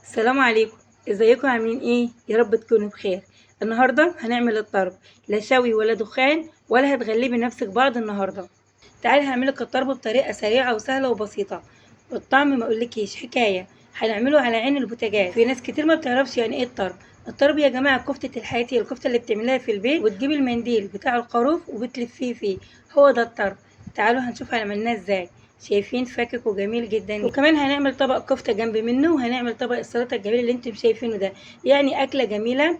السلام عليكم. ازيكم عاملين ايه؟ يا رب تكونوا بخير. النهارده هنعمل الطرب، لا شوي ولا دخان ولا هتغلبي نفسك بعض النهارده. تعالي هعملك الطرب بطريقه سريعه وسهله وبسيطه، والطعم ما اقولكيش حكايه. هنعمله على عين البوتاجاز. في ناس كتير ما بتعرفش يعني ايه الطرب. الطرب يا جماعه كفته الحياتي، الكفته اللي بتعمليها في البيت وتجيبي المنديل بتاع الخروف وبتلفيه فيه، هو ده الطرب. تعالوا هنشوف عملناه ازاي. شايفين فاكك وجميل جدا، وكمان هنعمل طبق كفته جنب منه، وهنعمل طبق السلطه الجميل اللي انتم شايفينه ده. يعني اكله جميله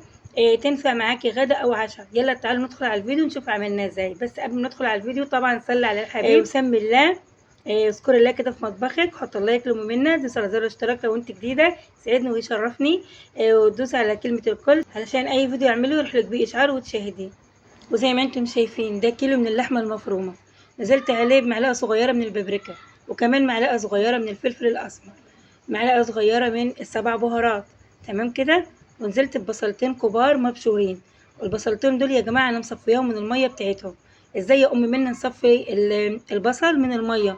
تنفع معاكي غدا او عشاء. يلا تعالوا ندخل على الفيديو ونشوف عملناه ازاي. بس قبل ما ندخل على الفيديو طبعا صلي على الحبيب وسمي الله. اذكري الله كده في مطبخك، حط اللايك لو منا، دوس على زر الاشتراك لو انت جديده، يسعدني ويشرفني. وتدوس على كلمه الكل علشان اي فيديو اعمله يروح لك بيه اشعار وتشاهديه. وزي ما انتم شايفين ده كيلو من اللحمة المفرومة، نزلت عليه بمعلقة صغيرة من البابريكا، وكمان معلقة صغيرة من الفلفل الأسمر، معلقة صغيرة من السبع بهارات. تمام كده. ونزلت ببصلتين كبار مبشورين، والبصلتين دول يا جماعة أنا مصفياهم من المية بتاعتهم. ازاي يا أم منا نصفي البصل من المية؟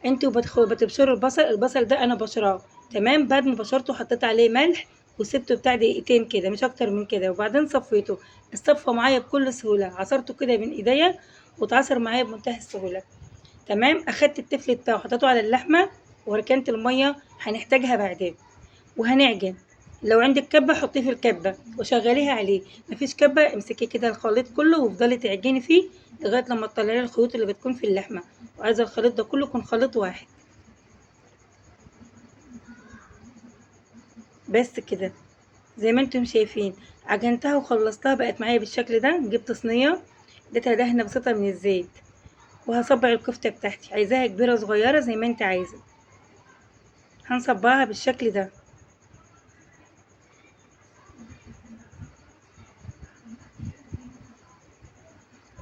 انتوا بتبشروا البصل ده انا بشراه. تمام. بعد ما بشرته حطيت عليه ملح وسبته بتاع دقيقتين كده، مش اكتر من كده، وبعدين صفيته. اتصفى معايا بكل سهوله، عصرته كده بين ايديا واتعصر معايا بمنتهى السهوله. تمام. اخدت التفل بتاعه حطيته على اللحمه وركنت الميه، هنحتاجها بعدين. وهنعجن. لو عندك كبه حطيه في الكبه وشغليها عليه، مفيش كبه امسكي كده الخليط كله وافضلي تعجني فيه لغايه لما تطلعي الخيوط اللي بتكون في اللحمه. وعايزه الخليط ده كله يكون خليط واحد. بس كده. زي ما انتم شايفين عجنتها وخلصتها، بقت معايا بالشكل ده. جبت صينيه اديتها دهنه بسيطه من الزيت، وهصبع الكفته بتاعتي، عايزاها كبيره صغيره زي ما انت عايزه. هنصبعها بالشكل ده.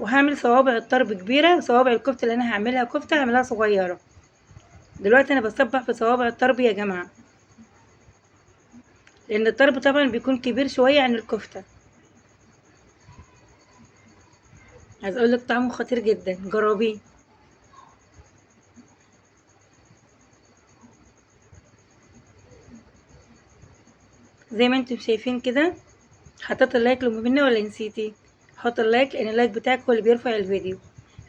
وهعمل صوابع الطرب كبيره، وصوابع الكفته اللي انا هعملها كفته هعملها صغيره. دلوقتي انا بصبع في صوابع الطرب يا جماعه، لان الطرب طبعا بيكون كبير شويه عن الكفته. عايز اقول لك طعمه خطير جدا، جربيه. زي ما انتم شايفين كده. حطيت اللايك لو مهمة ولا نسيتي؟ حط اللايك لان اللايك بتاعك هو اللي بيرفع الفيديو.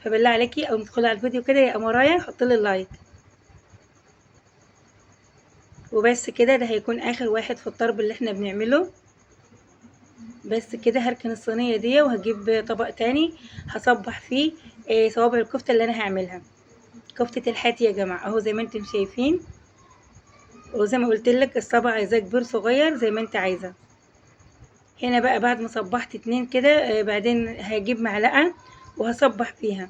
فبالله عليكي او ندخل على الفيديو كده يا امرايا حط لي اللايك. وبس كده، ده هيكون اخر واحد في الطرب اللي احنا بنعمله. بس كده هركن الصينيه دي وهجيب طبق تاني هصبح فيه صوابع الكفته اللي انا هعملها. كفته الحاتي يا جماعه اهو زي ما انتم شايفين. وزي ما قلت لك الصبع عايزاه كبير صغير زي ما انت عايزه. هنا بقى بعد ما صبحت اتنين كده بعدين هجيب معلقه وهصبح فيها.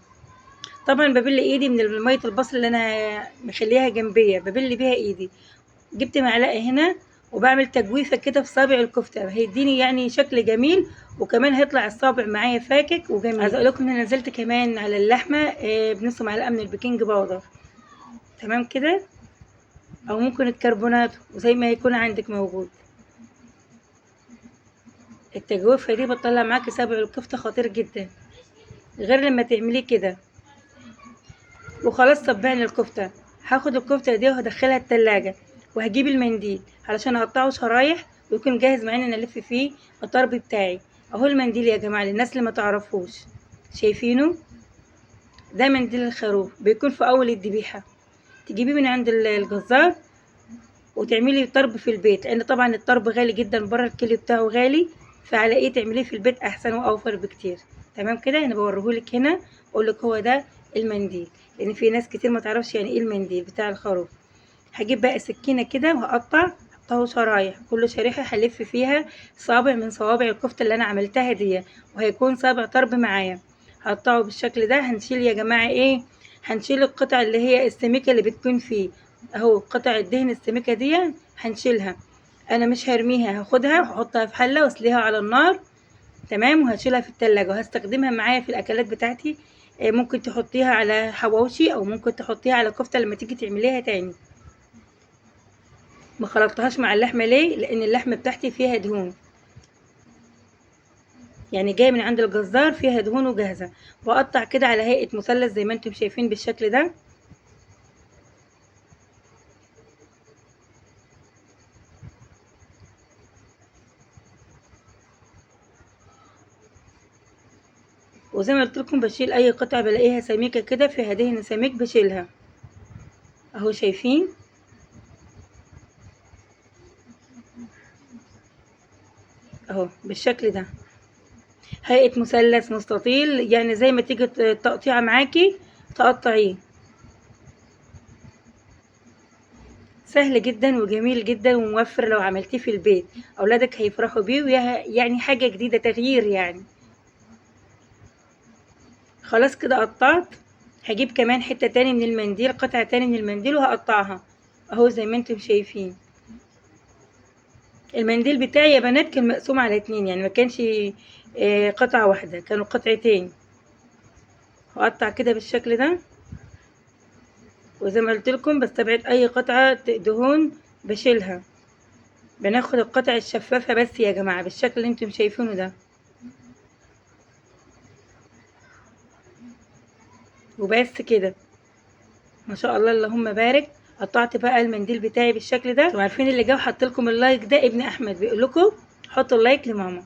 طبعا ببل ايدي من ميه البصل اللي انا مخليها جنبيه، ببل بيها ايدي. جبت معلقه هنا وبعمل تجويفه كده في صابع الكفته، هيديني يعني شكل جميل. وكمان هيطلع الصابع معايا فاكك وجميل. عايزه اقول لكم ان نزلت كمان على اللحمه بنص معلقه من البيكنج باودر. تمام كده. او ممكن الكربونات وزي ما يكون عندك موجود. التجويفه دي بتطلع معاكي صابع الكفته خطير جدا، غير لما تعمليه كده. وخلاص صبعنا الكفتة. هاخد الكفتة دي وهدخلها التلاجة، وهجيب المنديل علشان اقطعه شرايح ويكون جاهز معانا نلف فيه الطرب بتاعي. اهو المنديل يا جماعة للناس اللي ما تعرفوش. شايفينه؟ ده منديل الخروف، بيكون في اول الذبيحة. تجيبيه من عند الجزار وتعملي طرب في البيت، لان طبعا الطرب غالي جدا بره، الكيلو بتاعه غالي. فعلى ايه تعمليه في البيت احسن واوفر بكتير. تمام كده. انا بوريهولك هنا اقول لك هو ده المنديل، لان في ناس كتير ما تعرفش يعني ايه المنديل بتاع الخروف. هجيب بقى سكينه كده وهقطعه شرايح، كل شريحه هلف فيها صابع من صوابع الكفته اللي انا عملتها دي، وهيكون صابع طرب معايا. هقطعه بالشكل ده. هنشيل يا جماعه ايه؟ هنشيل القطع اللي هي السميكه اللي بتكون فيه. اهو قطع الدهن السميكه دي هنشيلها. انا مش هرميها، هاخدها واحطها في حله واسليها على النار. تمام. وهشيلها في التلاجة وهستخدمها معايا في الاكلات بتاعتي. ممكن تحطيها على حواوشي او ممكن تحطيها على كفته لما تيجي تعمليها تاني. ما خلطتهاش مع اللحمه ليه؟ لان اللحمه بتاعتي فيها دهون، يعني جايه من عند الجزار فيها دهون وجاهزه. واقطع كده على هيئه مثلث زي ما انتم شايفين بالشكل ده. وزي ما قلت لكم بشيل اي قطعه بلاقيها سميكه كده فيها دهن سميك بشيلها اهو. شايفين اهو بالشكل ده، هيئه مثلث مستطيل، يعني زي ما تيجي التقطيعه معاكي تقطعيه. سهل جدا وجميل جدا وموفر لو عملتيه في البيت، اولادك هيفرحوا بيه يعني حاجه جديده، تغيير يعني. خلاص كده قطعت. هجيب كمان حته تاني من المنديل، قطعه تاني من المنديل وهقطعها اهو زي ما انتم شايفين. المنديل بتاعي يا بنات كان مقسوم على 2، يعني ما كانش قطعه واحده، كانوا قطعتين. هقطع كده بالشكل ده، وزي ما قلت لكم بستبعد اي قطعه دهون بشيلها. بناخد القطع الشفافه بس يا جماعه بالشكل اللي انتم شايفينه ده، وبس كده. ما شاء الله اللهم بارك. قطعت بقى المنديل بتاعي بالشكل ده. انتوا عارفين اللي جه وحط لكم اللايك ده ابن احمد، بيقول لكم حطوا اللايك لماما.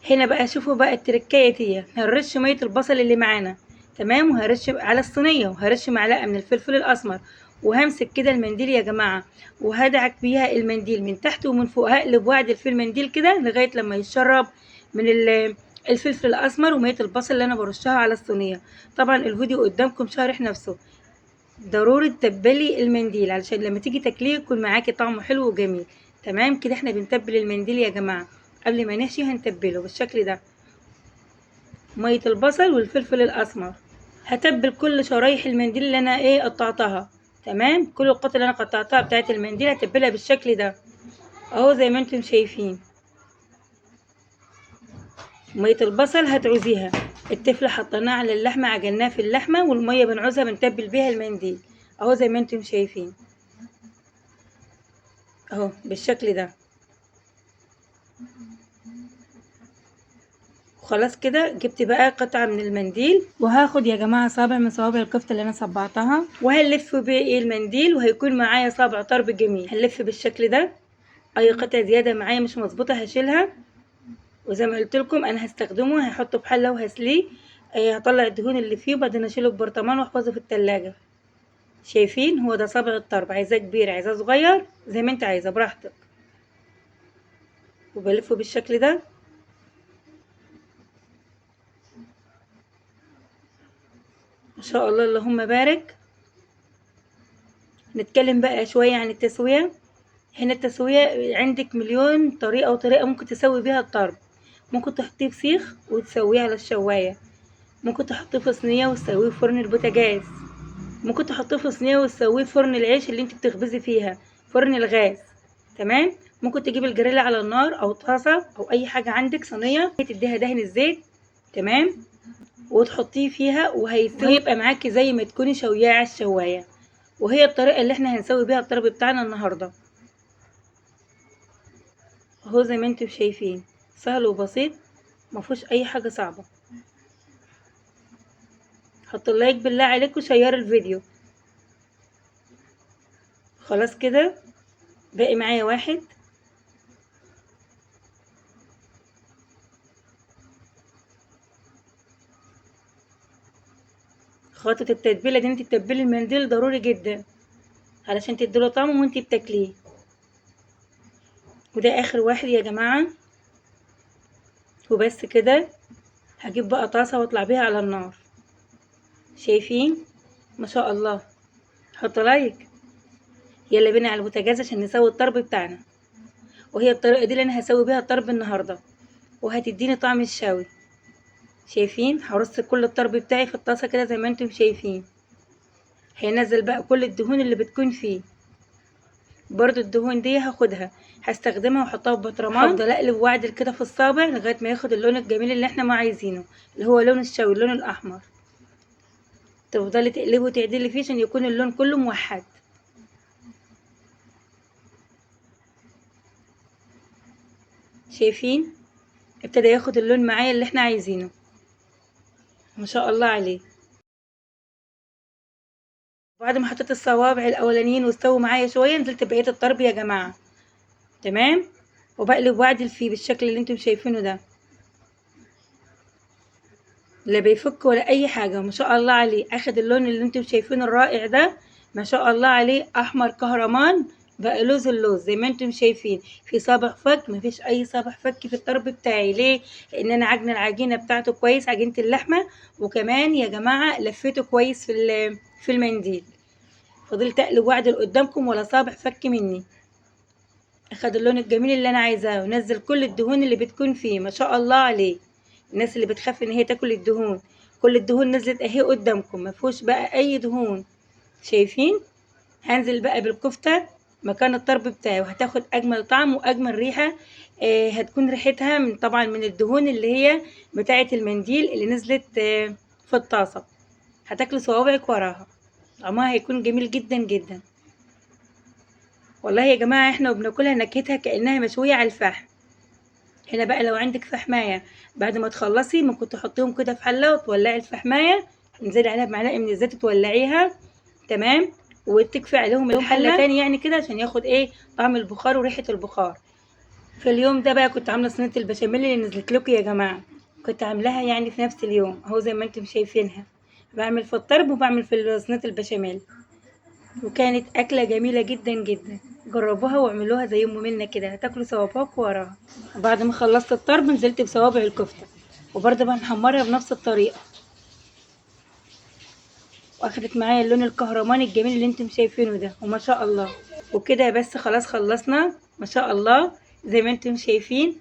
هنا بقى شوفوا بقى التركايه دي، هنرش ميه البصل اللي معانا تمام، وهرش على الصينيه، وهرش معلقه من الفلفل الاسمر، وهمسك كده المنديل يا جماعه وهدعك بيها المنديل من تحت ومن فوق، هقلب واعدل في المنديل كده لغايه لما يتشرب من الفلفل الاسمر وميه البصل اللي انا برشها على الصينيه. طبعا الفيديو قدامكم شارح نفسه. ضروري تتبلي المنديل علشان لما تيجي تاكليه يكون معاكي طعمه حلو وجميل. تمام كده احنا بنتبل المنديل يا جماعه قبل ما نحشي، هنتبله بالشكل ده، ميه البصل والفلفل الاسمر. هتبل كل شرايح المنديل اللي انا قطعتها. تمام كل القطع اللي انا قطعتها بتاعت المنديل هتبلها بالشكل ده اهو زي ما انتم شايفين. ميه البصل هتعوزيها، التفل حطيناه على اللحمه، عجناه في اللحمه، والميه بنعوزها بنتبل بيها المنديل اهو زي ما انتم شايفين اهو بالشكل ده. خلاص كده جبت بقى قطعة من المنديل، وهاخد يا جماعة صابع من صوابع الكفتة اللي انا صبعتها وهنلف بيه المنديل، وهيكون معايا صابع طرب جميل. هنلف بالشكل ده، اي قطعة زيادة معايا مش مظبوطة هشيلها. وزي ما قلت لكم انا هستخدمه، هحطه في حلة وهسليه. هطلع الدهون اللي فيه وبعدين اشيله ببرطمان واحفظه في التلاجة. شايفين هو ده صابع الطرب، عايزاه كبير عايزاه صغير زي ما انت عايزة براحتك. وبلفه بالشكل ده. ما شاء الله اللهم بارك. نتكلم بقى شوية عن التسوية. هنا التسوية عندك مليون طريقة وطريقة ممكن تسوي بيها الطرب. ممكن تحطيه في سيخ وتسويه على الشواية، ممكن تحطيه في صينية وتسويه في فرن البوتاجاز، ممكن تحطيه في صينية وتسويه في فرن العيش اللي انت بتخبزي فيها، فرن الغاز. تمام. ممكن تجيب الجريل على النار او طاسة او اي حاجة عندك، صينية تديها دهن الزيت تمام، وتحطيه فيها وهيبقى معاكي زي ما تكوني شوياه على الشواية. وهي الطريقة اللي احنا هنسوي بيها الطرب بتاعنا النهاردة اهو زي ما انتم شايفين، سهل وبسيط مفيهوش اي حاجة صعبة. حطوا اللايك بالله عليكم وشيروا الفيديو. خلاص كده باقي معايا واحد. خطوة التتبيلة دي انت تتبلي المنديل ضروري جدا علشان تديله طعم وانت بتاكليه. وده اخر واحد يا جماعة. وبس كده هجيب بقى طاسة واطلع بيها على النار. شايفين ما شاء الله. حطوا لايك. يلا بينا على البوتاجاز عشان نسوي الطرب بتاعنا. وهي الطريقة دي اللي انا هسوي بيها الطرب النهاردة وهتديني طعم الشوي. شايفين هرص كل الطرب بتاعي في الطاسة كده زي ما انتم شايفين. هينزل بقى كل الدهون اللي بتكون فيه. برضو الدهون دي هاخدها هستخدمها واحطها في برطمان، هفضل اقلب واعدل كده في الصابع لغايه ما ياخد اللون الجميل اللي احنا ما عايزينه، اللي هو لون الشوي اللون الاحمر. تفضلي تقلبي وتعدلي فيه عشان يكون اللون كله موحد. شايفين ابتدى ياخد اللون معايا اللي احنا عايزينه. ما شاء الله عليه. بعد ما حطيت الصوابع الاولانيين واستووا معايا شويه، نزلت بقيه الطرب يا جماعه تمام، وبقلب واعدل فيه بالشكل اللي انتم شايفينه ده. لا بيفك ولا اي حاجه، ما شاء الله عليه. اخد اللون اللي انتم شايفينه الرائع ده، ما شاء الله عليه، احمر كهرمان، بقى لوز اللوز زي ما انتم شايفين. في صابع فك؟ مفيش اي صابع فك في الطرب بتاعي. ليه؟ لان انا عجن العجينه بتاعته كويس، عجينه اللحمه، وكمان يا جماعه لفيته كويس في المنديل. فضلت اقلب واعدل قدامكم ولا صابع فك مني. اخد اللون الجميل اللي انا عايزاه، ونزل كل الدهون اللي بتكون فيه، ما شاء الله عليه. الناس اللي بتخاف ان هي تاكل الدهون، كل الدهون نزلت اهي قدامكم، ما فيهوش بقى اي دهون. شايفين؟ هنزل بقى بالكفته مكان الطرب بتاعي، وهتاخد اجمل طعم واجمل ريحه. هتكون ريحتها طبعا من الدهون اللي هي بتاعه المنديل اللي نزلت في الطاسه. هتاكلي صوابعك وراها، طعمها هيكون جميل جدا جدا. والله يا جماعه احنا وبناكلها نكهتها كانها مشويه على الفحم. هنا بقى لو عندك فحمايه، بعد ما تخلصي ممكن تحطيهم كده في حله وتولعي الفحمايه، تنزلي عليها بمعلقه من الزيت تولعيها، تمام، وتكفي عليهم الحله تاني يعني كده عشان ياخد ايه طعم البخار وريحه البخار. في اليوم ده بقى كنت عامله صينيه البشاميل اللي نزلت لكم يا جماعه، كنت عاملاها يعني في نفس اليوم اهو زي ما انتم شايفينها. بعمل في الطرب وبعمل في صينيه البشاميل، وكانت أكلة جميلة جدا جدا. جربوها واعملوها زي أم منا كده، هتاكلوا صوابعك وراها. وبعد ما خلصت الطرب نزلت بصوابع الكفتة، وبرضه بنحمرها بنفس الطريقة، واخدت معايا اللون الكهرماني الجميل اللي انتم شايفينه ده، وما شاء الله. وكده بس خلاص خلصنا ما شاء الله زي ما انتم شايفين.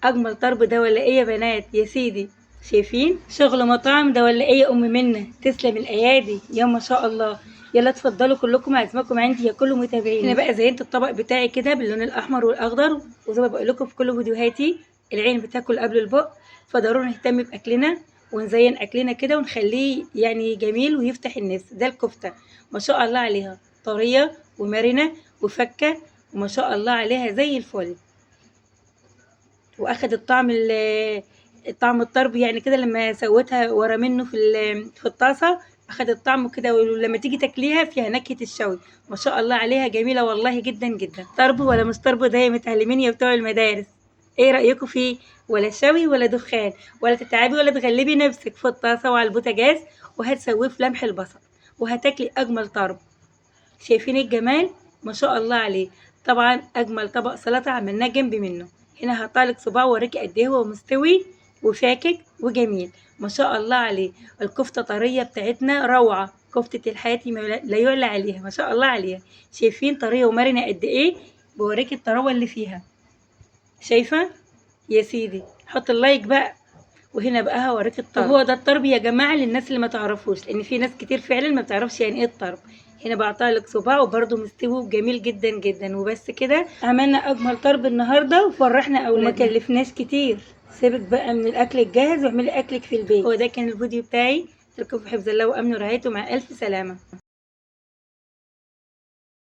اجمل طرب ده ولا ايه يا بنات يا سيدي؟ شايفين شغل مطاعم ده ولا ايه يا ام منى؟ تسلم الايادي يا ما شاء الله. يلا اتفضلوا كلكم، عازمكم عندي يا كل متابعين. هنا بقى زينت الطبق بتاعي كده باللون الاحمر والاخضر، وزي ما بقول لكم في كل فيديوهاتي، العين بتاكل قبل البق، فضروري نهتم باكلنا ونزين اكلنا كده ونخليه يعني جميل ويفتح النفس. ده الكفته ما شاء الله عليها، طريه ومرنه وفكه، وما شاء الله عليها زي الفل. واخدت طعم الطرب يعني كده لما سويتها ورا منه في الطاسه، اخدت طعمه كده، ولما تيجي تاكليها فيها نكهه الشوي. ما شاء الله عليها جميله والله جدا جدا. طرب ولا مش طرب ده يا متعلمين يا بتوع المدارس؟ ايه رايكم فيه؟ ولا شوي ولا دخان، ولا تتعبي ولا تغلبي نفسك في الطاسه وعلى البوتاجاز، وهتسويه في لمح البصل وهتاكلي اجمل طرب. شايفين الجمال؟ ما شاء الله عليه. طبعا اجمل طبق سلطه عملناه جنب منه. هنا هقطعلك صباع واوريكي قد ايه هو مستوي وشاكك وجميل. ما شاء الله عليه. الكفته طريه بتاعتنا روعه، كفته الحياتي لا يعلى عليها، ما شاء الله عليها. شايفين طريه ومرنه قد ايه؟ بوريكي الطراوه اللي فيها. شايفه يا سيدي؟ حط اللايك بقى. وهنا بقى هوريك الطرب، وهو ده الطرب يا جماعه للناس اللي ما تعرفوش، لان في ناس كتير فعلا ما بتعرفش يعني ايه الطرب. هنا بقطع لك صباع وبرده مستوي جميل جدا جدا. وبس كده عملنا اجمل طرب النهارده وفرحنا اولادنا وما كلفناش كتير. سيبك بقى من الاكل الجاهز واعملي اكلك في البيت. هو ده كان الفيديو بتاعي، اتركوا في حفظ الله وامن ورعايته، مع الف سلامه.